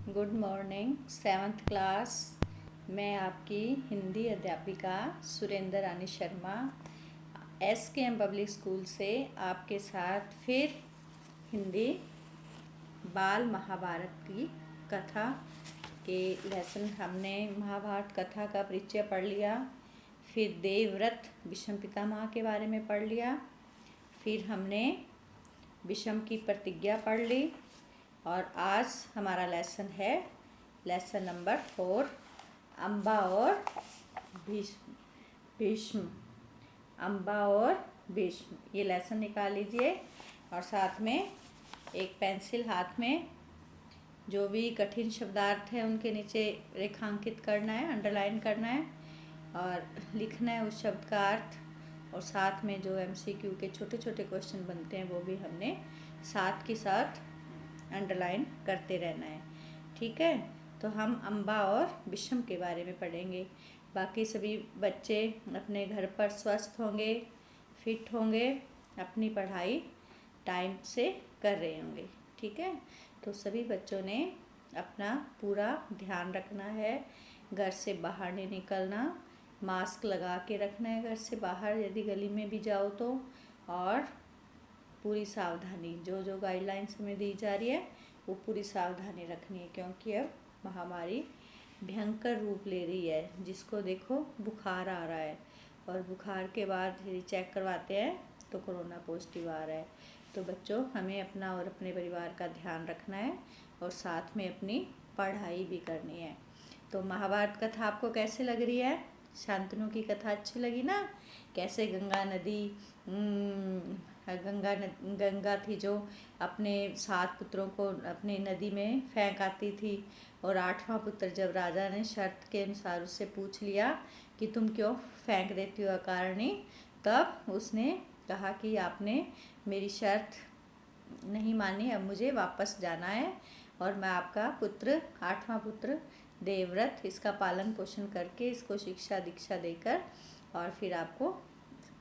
Good morning. 7th class मैं आपकी हिंदी अध्यापिका सुरेंद्र रानी शर्मा SKM पब्लिक स्कूल से आपके साथ फिर हिंदी बाल महाभारत की कथा के लेसन हमने महाभारत कथा का परिचय पढ़ लिया, फिर देवव्रत विषम पितामह के बारे में पढ़ लिया, फिर हमने विषम की प्रतिज्ञा पढ़ ली और आज हमारा लेसन है लेसन नंबर 4 अम्बा और भीष्म। अम्बा और भीष्म ये लेसन निकाल लीजिए और साथ में एक पेंसिल हाथ में जो भी कठिन शब्दार्थ है उनके नीचे रेखांकित करना है, अंडरलाइन करना है और लिखना है उस शब्द का अर्थ। और साथ में जो MCQ के छोटे छोटे क्वेश्चन बनते हैं वो भी हमने साथ के साथ अंडरलाइन करते रहना है। ठीक है, तो हम अम्बा और विषम के बारे में पढ़ेंगे। बाकी सभी बच्चे अपने घर पर स्वस्थ होंगे, फिट होंगे, अपनी पढ़ाई टाइम से कर रहे होंगे। ठीक है, तो सभी बच्चों ने अपना पूरा ध्यान रखना है, घर से बाहर नहीं निकलना, मास्क लगा के रखना है घर से बाहर यदि गली में भी जाओ तो, और पूरी सावधानी जो जो गाइडलाइंस हमें दी जा रही है वो पूरी सावधानी रखनी है, क्योंकि अब महामारी भयंकर रूप ले रही है। जिसको देखो बुखार आ रहा है और बुखार के बाद यदि चेक करवाते हैं तो कोरोना पॉजिटिव आ रहा है। तो बच्चों हमें अपना और अपने परिवार का ध्यान रखना है और साथ में अपनी पढ़ाई भी करनी है। तो महाभारत कथा आपको कैसे लग रही है? शांतनु की कथा अच्छी लगी ना? कैसे गंगा नदी गंगा थी जो अपने 7 पुत्रों को अपनी नदी में फेंक आती थी, और 8वां पुत्र जब राजा ने शर्त के अनुसार उससे पूछ लिया कि तुम क्यों फेंक देती हो अकारणी, तब उसने कहा कि आपने मेरी शर्त नहीं मानी, अब मुझे वापस जाना है और मैं आपका पुत्र 8वां पुत्र देवव्रत इसका पालन पोषण करके इसको शिक्षा दीक्षा देकर और फिर आपको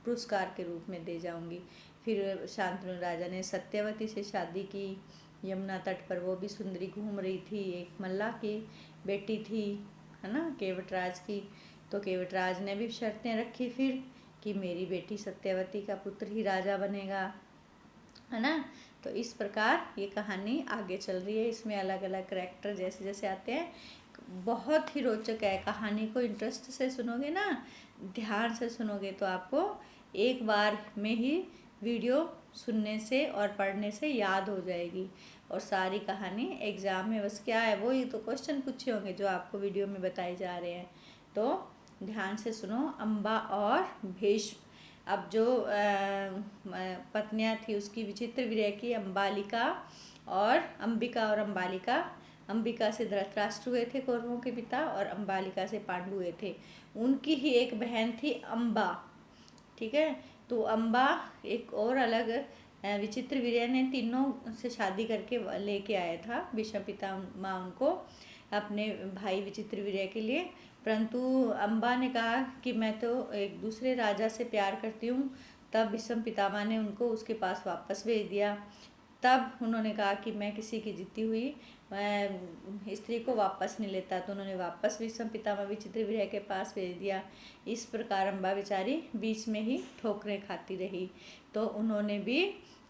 पुरस्कार के रूप में दे जाऊंगी। फिर शांतनु राजा ने सत्यवती से शादी की, यमुना तट पर वो भी सुंदरी घूम रही थी, एक मल्लाह की बेटी थी, है ना, केवटराज की। तो केवटराज ने भी शर्तें रखी फिर कि मेरी बेटी सत्यवती का पुत्र ही राजा बनेगा, है ना। तो इस प्रकार ये कहानी आगे चल रही है। इसमें अलग अलग करैक्टर जैसे जैसे आते हैं, बहुत ही रोचक है। कहानी को इंटरेस्ट से सुनोगे ना, ध्यान से सुनोगे तो आपको एक बार में ही वीडियो सुनने से और पढ़ने से याद हो जाएगी। और सारी कहानी एग्ज़ाम में बस क्या है, वो ही तो क्वेश्चन पूछे होंगे जो आपको वीडियो में बताए जा रहे हैं। तो ध्यान से सुनो। अम्बा और भीष्म। अब जो पत्नियां थी उसकी विचित्र विरह की, अम्बालिका और अंबिका और अम्बालिका। अंबिका से धृतराष्ट्र हुए थे कौरवों के पिता, और अम्बालिका से पांडु हुए थे। उनकी ही एक बहन थी अम्बा। ठीक है, तो अम्बा एक और अलग विचित्र वीर्य ने तीनों से शादी करके लेके आया था विषम पितामह उनको अपने भाई विचित्र वीर्य के लिए। परंतु अम्बा ने कहा कि मैं तो एक दूसरे राजा से प्यार करती हूँ। तब विषम पितामह ने उनको उसके पास वापस भेज दिया। तब उन्होंने कहा कि मैं किसी की जीती हुई स्त्री को वापस नहीं लेता, तो उन्होंने वापस विषम पितामह विचित्र वीर्य के पास भेज दिया। इस प्रकार अम्बा बेचारी बीच में ही ठोकरें खाती रही। तो उन्होंने भी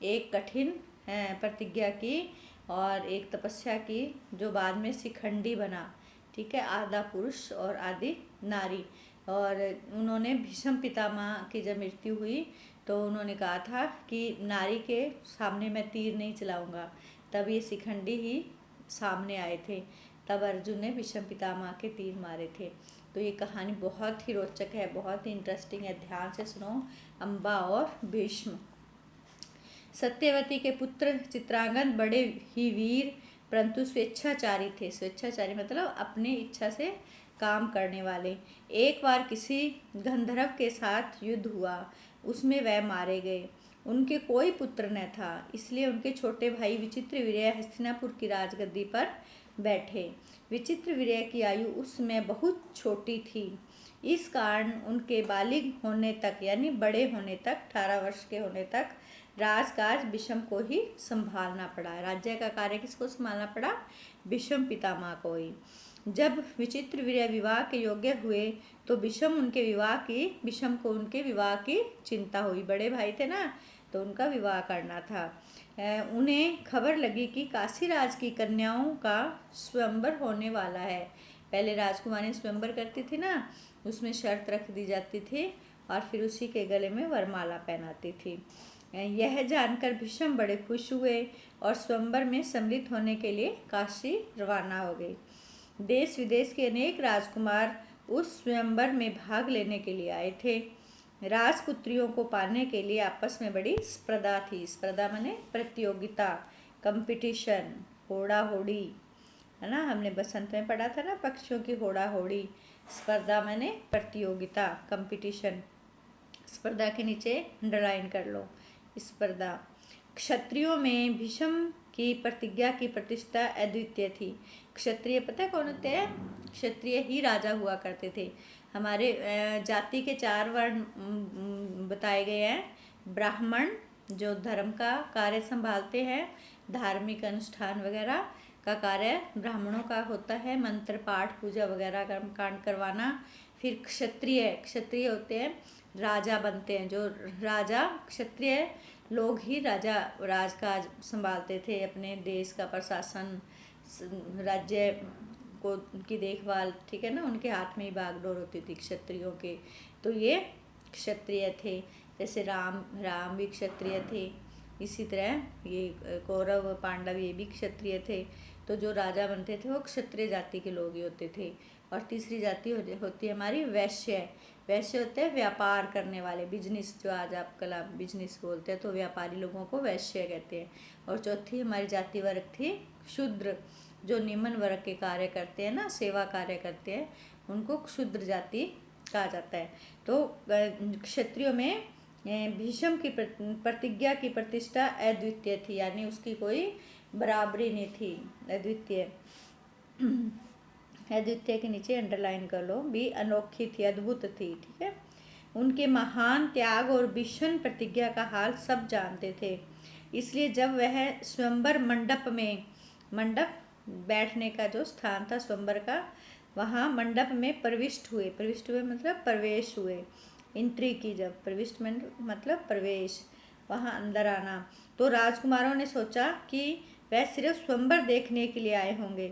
एक कठिन प्रतिज्ञा की और एक तपस्या की जो बाद में शिखंडी बना। ठीक है, आधा पुरुष और आधी नारी। और उन्होंने भीष्म पितामह की जब मृत्यु हुई तो उन्होंने कहा था कि नारी के सामने मैं तीर नहीं चलाऊंगा। तब ये शिखंडी ही सामने आए थे, तब अर्जुन ने भीष्म पितामह के तीर मारे थे। तो ये कहानी बहुत ही रोचक है, बहुत ही इंटरेस्टिंग है। ध्यान से सुनो। अम्बा और भीष्म। सत्यवती के पुत्र चित्रांगद बड़े ही वीर परंतु स्वेच्छाचारी थे। स्वेच्छाचारी मतलब अपनी इच्छा से काम करने वाले। एक बार किसी गंधर्व के साथ युद्ध हुआ, उसमें वह मारे गए। उनके कोई पुत्र न था, इसलिए उनके छोटे भाई विचित्र वीर्य हस्तिनापुर की राजगद्दी पर बैठे। विचित्र वीर्य की आयु उस समय बहुत छोटी थी। इस कारण उनके बालिग होने तक यानी बड़े होने तक 18 वर्ष के होने तक राजकाज भीष्म को ही संभालना पड़ा। राज्य का कार्य किसको संभालना पड़ा? भीष्म पितामह को ही। जब विचित्रवीर्य विवाह के योग्य हुए तो भीष्म को उनके विवाह की चिंता हुई। बड़े भाई थे ना, तो उनका विवाह करना था। उन्हें खबर लगी कि काशीराज की कन्याओं का स्वयंवर होने वाला है। पहले राजकुमारी स्वयंवर करती थी ना, उसमें शर्त रख दी जाती थी और फिर उसी के गले में वरमाला पहनाती थी। यह जानकर भीष्म बड़े खुश हुए और स्वयंवर में सम्मिलित होने के लिए काशी रवाना हो गए। देश विदेश के अनेक राजकुमार उस स्वयंवर में भाग लेने के लिए आए थे। राजपुत्रियों को पाने के लिए आपस में बड़ी स्पर्धा थी। स्पर्धा माने प्रतियोगिता, कंपटीशन, होड़ा होड़ी, है ना। हमने बसंत में पढ़ा था ना, पक्षियों की होड़ा होड़ी। स्पर्धा माने प्रतियोगिता, कंपटीशन। स्पर्धा के नीचे अंडरलाइन कर लो, स्पर्धा। क्षत्रियों में भीष्म की प्रतिज्ञा की प्रतिष्ठा अद्वितीय थी। क्षत्रिय पता है कौन होते हैं? क्षत्रिय ही राजा हुआ करते थे। हमारे जाति के 4 वर्ण बताए गए हैं। ब्राह्मण जो धर्म का कार्य संभालते हैं, धार्मिक अनुष्ठान वगैरह का कार्य ब्राह्मणों का होता है, मंत्र पाठ पूजा वगैरह कर्म कांड करवाना। फिर क्षत्रिय होते हैं, राजा बनते हैं। जो राजा, क्षत्रिय लोग ही राजकाज संभालते थे, अपने देश का प्रशासन, राज्य को की देखभाल, ठीक है ना। उनके हाथ में ही बागडोर होती थी क्षत्रियों के। तो ये क्षत्रिय थे। जैसे राम भी क्षत्रिय थे, इसी तरह ये कौरव पांडव ये भी क्षत्रिय थे। तो जो राजा बनते थे वो क्षत्रिय जाति के लोग ही होते थे। और तीसरी जाति होती है हमारी वैश्य। वैश्य होते हैं व्यापार करने वाले, बिजनेस, जो आज आप कल आप बिजनेस बोलते हैं, तो व्यापारी लोगों को वैश्य कहते हैं। और चौथी हमारी जाति वर्ग थी शूद्र, जो निम्न वर्ग के कार्य करते हैं ना, सेवा कार्य करते हैं, उनको क्षुद्र जाति कहा जाता है। तो क्षत्रियों में भीष्म की प्रतिज्ञा की प्रतिष्ठा अद्वितीय थी, यानी उसकी कोई बराबरी नहीं थी। अद्वितीय, अद्वितीय के नीचे अंडरलाइन कर लो, भी अनोखी थी, अद्भुत थी, ठीक है। उनके महान त्याग और भीषण प्रतिज्ञा का हाल सब जानते थे। इसलिए जब वह स्वयंवर मंडप बैठने का जो स्थान था स्वयंवर का, वहाँ मंडप में प्रविष्ट हुए मतलब प्रवेश हुए। एंट्री की, जब प्रविष्ट मतलब प्रवेश, वहाँ अंदर आना। तो राजकुमारों ने सोचा कि वह सिर्फ स्वयंवर देखने के लिए आए होंगे,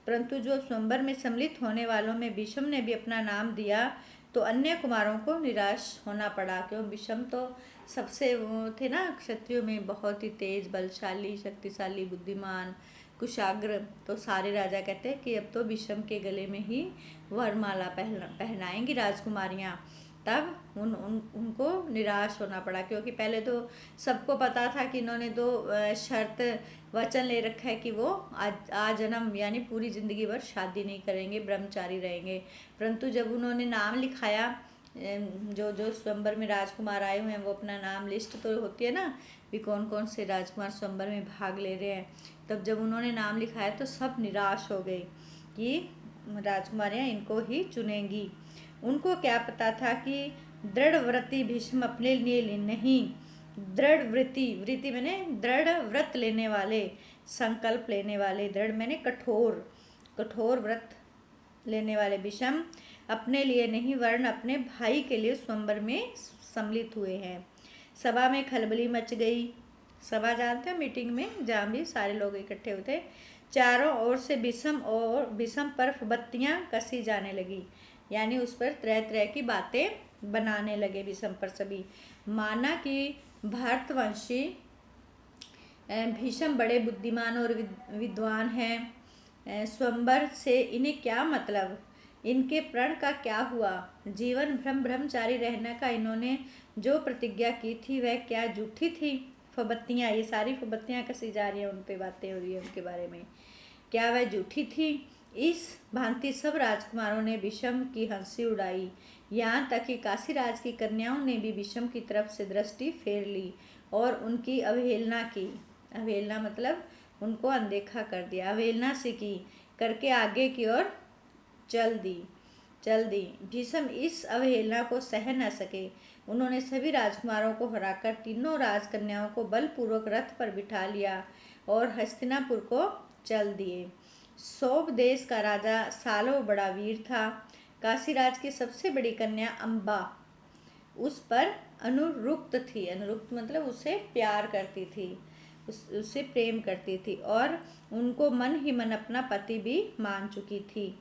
परंतु जो स्वयंवर में सम्मिलित होने वालों में भीष्म ने भी अपना नाम दिया तो अन्य कुमारों को निराश होना पड़ा। क्यों? भीष्म तो सबसे वो थे ना, क्षत्रियों में बहुत ही तेज, बलशाली, शक्तिशाली, बुद्धिमान, कुशाग्र। तो सारे राजा कहते हैं कि अब तो भीष्म के गले में ही वरमाला पहनाएंगी राजकुमारियाँ। तब उनको निराश होना पड़ा, क्योंकि पहले तो सबको पता था कि इन्होंने तो शर्त वचन ले रखा है कि वो आजन्म यानी पूरी ज़िंदगी भर शादी नहीं करेंगे, ब्रह्मचारी रहेंगे। परंतु जब उन्होंने नाम लिखाया, जो स्वयंवर में राजकुमार आए हुए हैं, वो अपना नाम, लिस्ट तो होती है ना भी कौन कौन से राजकुमार स्वयंवर में भाग ले रहे हैं, तब जब उन्होंने नाम लिखाया तो सब निराश हो गए कि राजकुमारियाँ इनको ही चुनेंगी। उनको क्या पता था कि दृढ़ व्रति भीष्म अपने लिए नहीं, दृढ़ वृत्ति मैंने दृढ़ व्रत लेने वाले, संकल्प लेने वाले, दृढ़ मैंने कठोर व्रत लेने वाले भीष्म अपने लिए नहीं वरन अपने भाई के लिए स्वयंवर में सम्मिलित हुए हैं। सभा में खलबली मच गई। सभा जानते हैं, मीटिंग में जहाँ भी सारे लोग इकट्ठे होते, चारों ओर से भीष्म पर बत्तियाँ कसी जाने लगी, यानी उस पर तरह तरह की बातें बनाने लगे भीष्म पर सभी। माना कि भारतवंशी भीष्म बड़े बुद्धिमान और विद्वान हैं, स्वयंवर से इन्हें क्या मतलब, इनके प्रण का क्या हुआ, जीवन ब्रह्मचारी रहने का इन्होंने जो प्रतिज्ञा की थी वह क्या झूठी थी। फबत्तियाँ, ये सारी फबत्तियाँ कसी जा रही हैं, उन पे बातें हो रही है उनके बारे में, क्या वह झूठी थी। इस भांति सब राजकुमारों ने भीष्म की हंसी उड़ाई, यहाँ तक कि काशीराज की कन्याओं ने भी भीष्म की तरफ से दृष्टि फेर ली और उनकी अवहेलना की। अवहेलना मतलब उनको अनदेखा कर दिया, अवहेलना से की करके आगे की ओर चल दी। भीष्म इस अवहेलना को सह न सके, उन्होंने सभी राजकुमारों को हराकर तीनों राजकन्याओं को बलपूर्वक रथ पर बिठा लिया और हस्तिनापुर को चल दिए। सौभ देश का राजा सालव बड़ा वीर था। काशीराज की सबसे बड़ी कन्या अम्बा उस पर अनुरुक्त थी। अनुरुक्त मतलब उसे प्यार करती थी, उससे प्रेम करती थी और उनको मन ही मन अपना पति भी मान चुकी थी।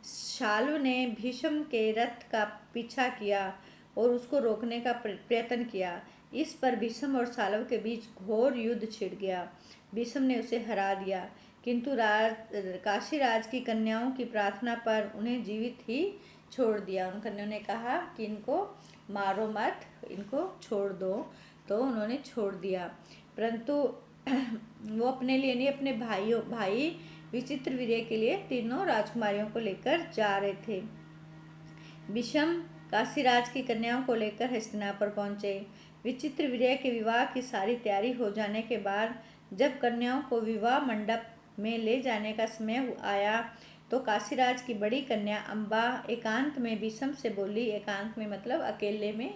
शाल्व ने भीष्म के रथ का पीछा किया और उसको रोकने का प्रयत्न किया। इस पर भीष्म और शाल्व के बीच घोर युद्ध छिड़ गया। भीष्म ने उसे हरा दिया, किंतु काशीराज की कन्याओं की प्रार्थना पर उन्हें जीवित ही छोड़ दिया। उन कन्याओं ने कहा कि इनको मारो मत, इनको छोड़ दो, तो उन्होंने छोड़ दिया। परंतु वो अपने लिए नहीं, अपने भाई विचित्रवीर्य के लिए तीनों राजकुमारियों को लेकर जा रहे थे। भीष्म काशीराज की कन्याओं को लेकर हस्तिनापुर पहुंचे। विचित्रवीर्य के विवाह की सारी तैयारी हो जाने के बाद जब कन्याओं को विवाह मंडप में ले जाने का समय आया तो काशीराज की बड़ी कन्या अम्बा एकांत में भीष्म से बोली। एकांत में मतलब अकेले में,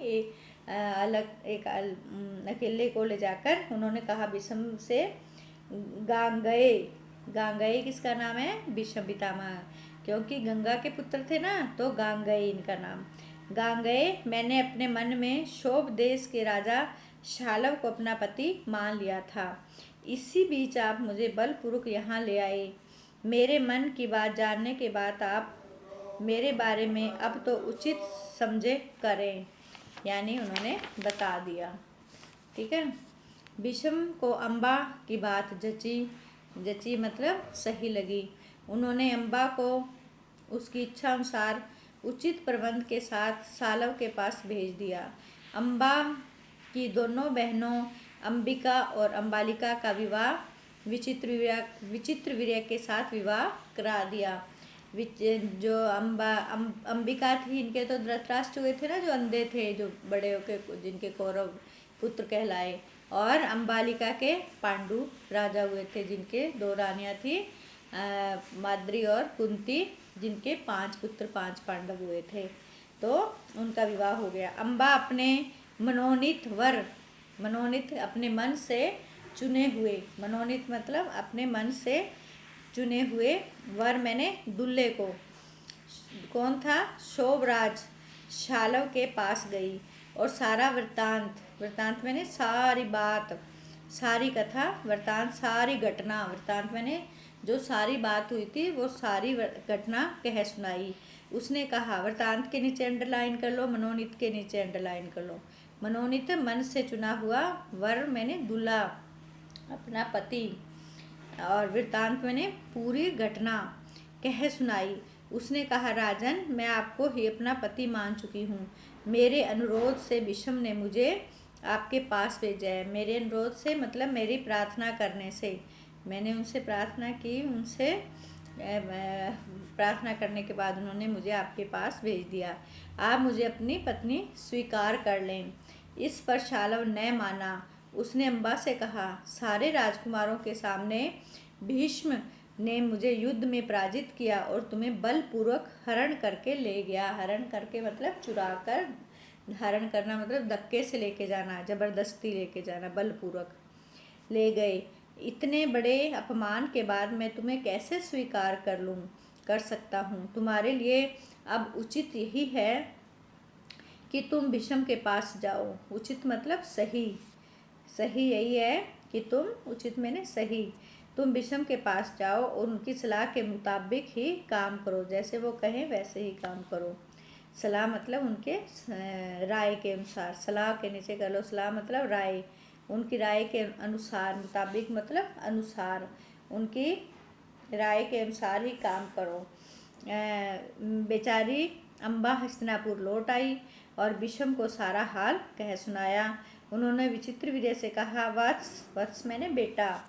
अकेले को ले जाकर उन्होंने कहा भीष्म से, गांगेय, गांगेय किसका नाम है? भीष्म पितामह, क्योंकि गंगा के पुत्र थे ना, तो गांगेय इनका नाम। गांगेय, मैंने अपने मन में शोभ देश के राजा शाल्व को अपना पति मान लिया था। इसी बीच आप मुझे बलपूर्वक यहाँ ले आए। मेरे मन की बात जानने के बाद आप मेरे बारे में अब तो उचित समझे करें, यानी उन्होंने बता दिया। ठीक है। भीष्म को अम्बा की बात जची मतलब सही लगी। उन्होंने अम्बा को उसकी इच्छा अनुसार उचित प्रबंध के साथ शाल्व के पास भेज दिया। अम्बा की दोनों बहनों अंबिका और अंबालिका का विवाह विचित्रवीर्य के साथ विवाह करा दिया। जो अंबिका थी, इनके तो धृतराष्ट्र हुए थे ना, जो अंधे थे, जो बड़े होके जिनके कौरव पुत्र कहलाए, और अंबालिका के पांडु राजा हुए थे, जिनके दो रानियां थी, माद्री और कुंती, जिनके 5 पुत्र 5 पांडव हुए थे। तो उनका विवाह हो गया। अम्बा अपने मनोनीत अपने मन से चुने हुए, मनोनीत मतलब अपने मन से चुने हुए वर, मैंने दूल्हे को, कौन था? शोभराज शाल्व के पास गई और सारा वृत्तांत मैंने सारी बात, सारी कथा, वृत्तांत सारी घटना, वृत्तांत मैंने जो सारी बात हुई थी वो सारी घटना कह सुनाई। उसने कहा, वृत्तांत के नीचे अंडरलाइन कर लो, मनोनीत के नीचे अंडरलाइन कर लो। मनोनीत मन से चुना हुआ वर, मैंने दूल्हा, अपना पति, और वृत्तांत मैंने पूरी घटना कह सुनाई। उसने कहा, राजन, मैं आपको ही अपना पति मान चुकी हूँ। मेरे अनुरोध से भीष्म ने मुझे आपके पास भेजा है। मेरे अनुरोध से मतलब मेरी प्रार्थना करने से, मैंने उनसे प्रार्थना की, उनसे प्रार्थना करने के बाद उन्होंने मुझे आपके पास भेज दिया। आप मुझे अपनी पत्नी स्वीकार कर लें। इस पर शाल्व ने माना। उसने अम्बा से कहा, सारे राजकुमारों के सामने भीष्म ने मुझे युद्ध में पराजित किया और तुम्हें बलपूर्वक हरण करके ले गया। हरण करके मतलब चुरा कर, हरण करना मतलब धक्के से लेके जाना, जबरदस्ती लेके जाना, बलपूर्वक ले गए। इतने बड़े अपमान के बाद मैं तुम्हें कैसे स्वीकार कर सकता हूँ? तुम्हारे लिए अब उचित यही है कि तुम भीष्म के पास जाओ। उचित मतलब सही, सही यही है कि तुम, उचित मैंने सही, तुम भीष्म के पास जाओ और उनकी सलाह के मुताबिक ही काम करो, जैसे वो कहें वैसे ही काम करो। सलाह मतलब उनके राय के अनुसार, सलाह के नीचे कर लो, सलाह मतलब राय, उनकी राय के अनुसार, मुताबिक मतलब अनुसार, उनकी राय के अनुसार ही काम करो। बेचारी अम्बा हस्तिनापुर लौट आई और भीष्म को सारा हाल कह सुनाया। उन्होंने विचित्रवीर्य से कहा, वत्स मैंने बेटा,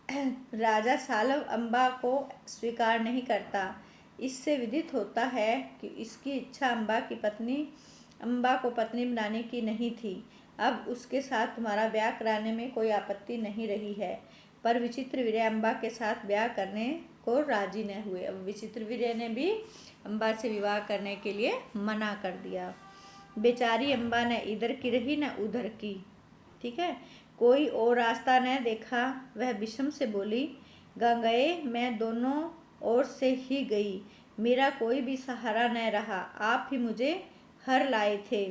राजा शाल्व अम्बा को स्वीकार नहीं करता। इससे विदित होता है कि इसकी इच्छा अम्बा को पत्नी बनाने की नहीं थी। अब उसके साथ तुम्हारा ब्याह कराने में कोई आपत्ति नहीं रही है। पर विचित्रवीर्य अम्बा के साथ ब्याह करने को राजी न हुए। अब विचित्रवीर्य ने भी अम्बा से विवाह करने के लिए मना कर दिया। बेचारी अम्बा न इधर की रही न उधर की। ठीक है, कोई और रास्ता न देखा, वह विषम से बोली, गंगए मैं दोनों ओर से ही गई, मेरा कोई भी सहारा न रहा, आप ही मुझे हर लाए थे,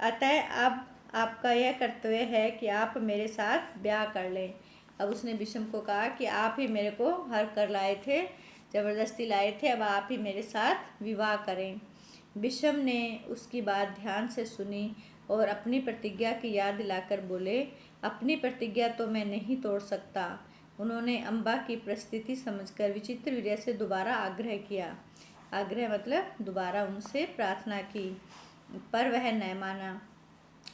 अतः अब आपका यह कर्तव्य है कि आप मेरे साथ ब्याह कर लें। अब उसने विषम को कहा कि आप ही मेरे को हर कर लाए थे, जबरदस्ती लाए थे, अब आप ही मेरे साथ विवाह करें। विषम ने उसकी बात ध्यान से सुनी और अपनी प्रतिज्ञा की याद दिलाकर बोले, अपनी प्रतिज्ञा तो मैं नहीं तोड़ सकता। उन्होंने अम्बा की परिस्थिति समझकर विचित्रवीर्य से दोबारा आग्रह किया, आग्रह मतलब दोबारा उनसे प्रार्थना की, पर वह न माना।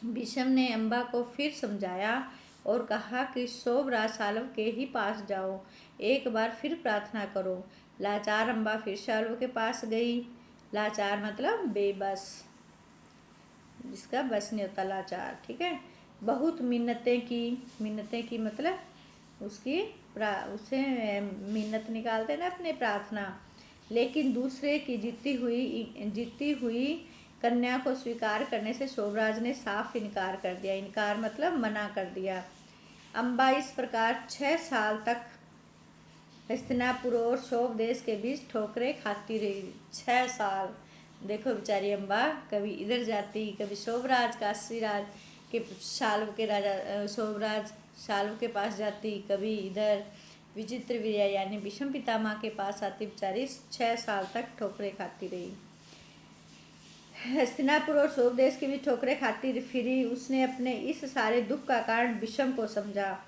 विषम ने अम्बा को फिर समझाया और कहा कि शोभराज सालव के ही पास जाओ, एक बार फिर प्रार्थना करो। लाचार अम्बा फिर सालव के पास गई। लाचार मतलब बेबस, जिसका बस नहीं होता, लाचार। ठीक है, बहुत मिन्नतें की मतलब उसे मिन्नत निकालते ना अपने प्रार्थना, लेकिन दूसरे की जीती हुई कन्या को स्वीकार करने से शोभराज ने साफ इनकार कर दिया। इनकार मतलब मना कर दिया। अम्बा इस प्रकार 6 साल तक हस्तिनापुर और शोभ देश के बीच ठोकरें खाती रही। 6 साल, देखो बेचारी अम्बा कभी इधर जाती, कभी शोभराज काशीराज के शाल्व के राजा शोभराज शाल्व के पास जाती, कभी इधर विचित्रवीर्य यानी विषम पितामह के पास आती। बेचारी 6 साल तक ठोकरें खाती रही। हस्तिनापुर और शोभ देश की भी ठोकरें खाती फिरी। उसने अपने इस सारे दुख का कारण विषम को समझा।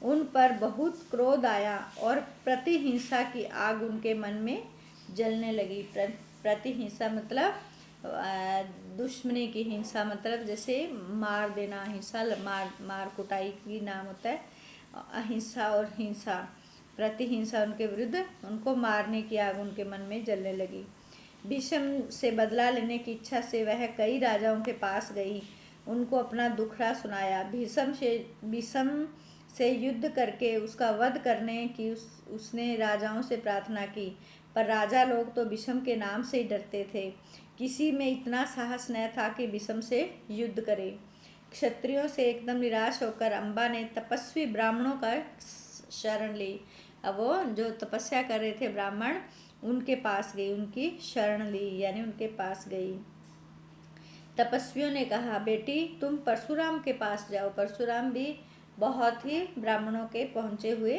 उन पर बहुत क्रोध आया और प्रतिहिंसा की आग उनके मन में जलने लगी। प्रतिहिंसा मतलब दुश्मनी की हिंसा, मतलब जैसे मार देना, हिंसा मार कुटाई की नाम होता है अहिंसा और हिंसा। प्रतिहिंसा उनके विरुद्ध, उनको मारने की आग उनके मन में जलने लगी। विषम से बदला लेने की इच्छा से वह कई राजाओं के पास गई, उनको अपना दुखड़ा सुनाया। विषम से युद्ध करके उसका वध करने की उसने राजाओं से प्रार्थना की, पर राजा लोग तो विषम के नाम से ही डरते थे। किसी में इतना साहस न था कि विषम से युद्ध करे। क्षत्रियों से एकदम निराश होकर अम्बा ने तपस्वी ब्राह्मणों का शरण ली। अब वो जो तपस्या कर रहे थे ब्राह्मण, उनके पास गई, उनकी शरण ली, यानी उनके पास गई। तपस्वियों ने कहा, बेटी तुम परशुराम के पास जाओ। परशुराम भी बहुत ही ब्राह्मणों के पहुँचे हुए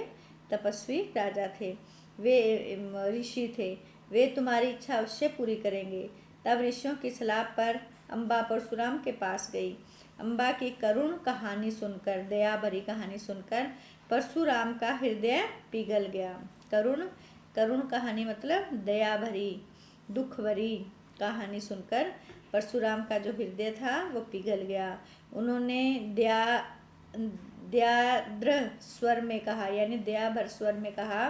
तपस्वी राजा थे, वे ऋषि थे, वे तुम्हारी इच्छा अवश्य पूरी करेंगे। तब ऋषियों की सलाह पर अम्बा परशुराम के पास गई। अम्बा की करुण कहानी सुनकर, दया भरी कहानी सुनकर परशुराम का हृदय पिघल गया। करुण कहानी मतलब दया भरी, दुख भरी कहानी सुनकर परशुराम का जो हृदय था वो पिघल गया। उन्होंने दयाद्र स्वर में कहा, यानी दया भर स्वर में कहा,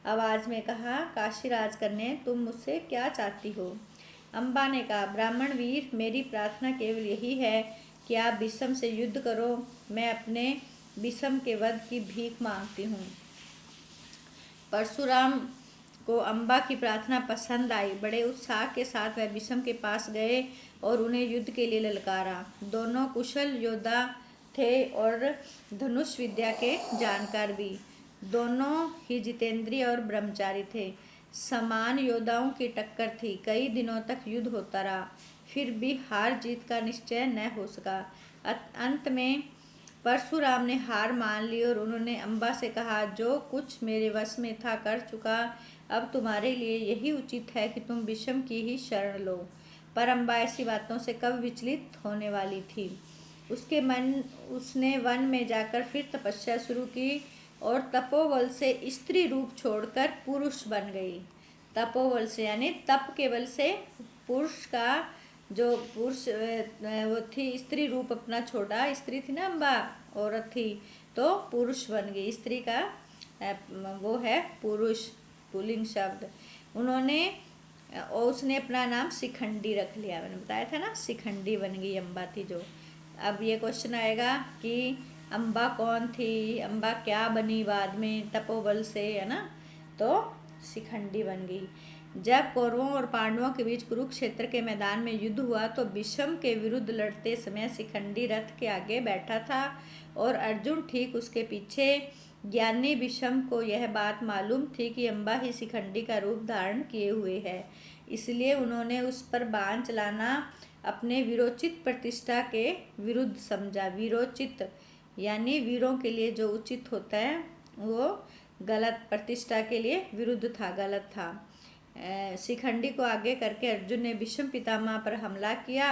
आवाज में कहा, काशीराज कन्या तुम मुझसे क्या चाहती हो? अम्बा ने कहा, ब्राह्मण वीर मेरी प्रार्थना केवल यही है कि आप विषम से युद्ध करो, मैं अपने विषम के वध की भीख मांगती हूँ। परशुराम को अम्बा की प्रार्थना पसंद आई। बड़े उत्साह के साथ वह विषम के पास गए और उन्हें युद्ध के लिए ललकारा। दोनों कुशल योद्धा थे और धनुष विद्या के जानकार भी। दोनों ही जितेंद्रिय और ब्रह्मचारी थे। समान योद्धाओं की टक्कर थी। कई दिनों तक युद्ध होता रहा, फिर भी हार जीत का निश्चय न हो सका। अंत में परशुराम ने हार मान ली और उन्होंने अम्बा से कहा, जो कुछ मेरे वश में था कर चुका, अब तुम्हारे लिए यही उचित है कि तुम विषम की ही शरण लो। पर अम्बा ऐसी बातों से कब विचलित होने वाली थी। उसने वन में जाकर फिर तपस्या शुरू की और तपोबल से स्त्री रूप छोड़कर पुरुष बन गई। तपोबल से यानी तप के बल से पुरुष का जो पुरुष वो थी, स्त्री रूप अपना छोड़ा, स्त्री थी ना अम्बा, औरत थी, तो पुरुष बन गई। स्त्री का वो है पुरुष, पुल्लिंग शब्द। उसने अपना नाम शिखंडी रख लिया, मैंने बताया था ना, शिखंडी बन गई अम्बा थी जो। अब ये क्वेश्चन आएगा कि अम्बा कौन थी, अम्बा क्या बनी बाद में तपोबल से, है ना। तो शिखंडी बन गई। जब कौरवों और पांडवों के बीच कुरुक्षेत्र के मैदान में युद्ध हुआ तो भीष्म के विरुद्ध लड़ते समय शिखंडी रथ के आगे बैठा था और अर्जुन ठीक उसके पीछे। ज्ञानी भीष्म को यह बात मालूम थी कि अम्बा ही शिखंडी का रूप धारण किए हुए है, इसलिए उन्होंने उस पर बाण चलाना अपने वीरोचित प्रतिष्ठा के विरुद्ध समझा। वीरोचित यानी वीरों के लिए जो उचित होता है वो गलत, प्रतिष्ठा के लिए विरुद्ध था, गलत था। शिखंडी को आगे करके अर्जुन ने भीष्म पितामह पर हमला किया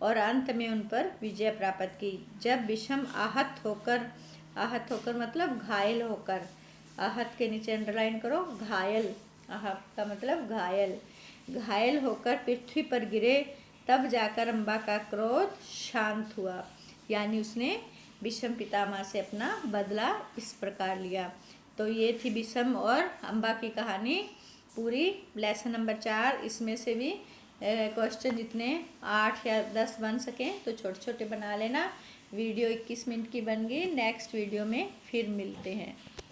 और अंत में उन पर विजय प्राप्त की। जब भीष्म आहत होकर मतलब घायल होकर, आहत के नीचे अंडरलाइन करो, घायल, आहत का मतलब घायल होकर पृथ्वी पर गिरे, तब जाकर अम्बा का क्रोध शांत हुआ। यानी उसने भीष्म पितामह से अपना बदला इस प्रकार लिया। तो ये थी भीष्म और अम्बा की कहानी पूरी, लेसन नंबर 4। इसमें से भी क्वेश्चन जितने 8 या 10 बन सकें तो छोटे छोटे बना लेना। वीडियो 21 मिनट की बन गई। नेक्स्ट वीडियो में फिर मिलते हैं।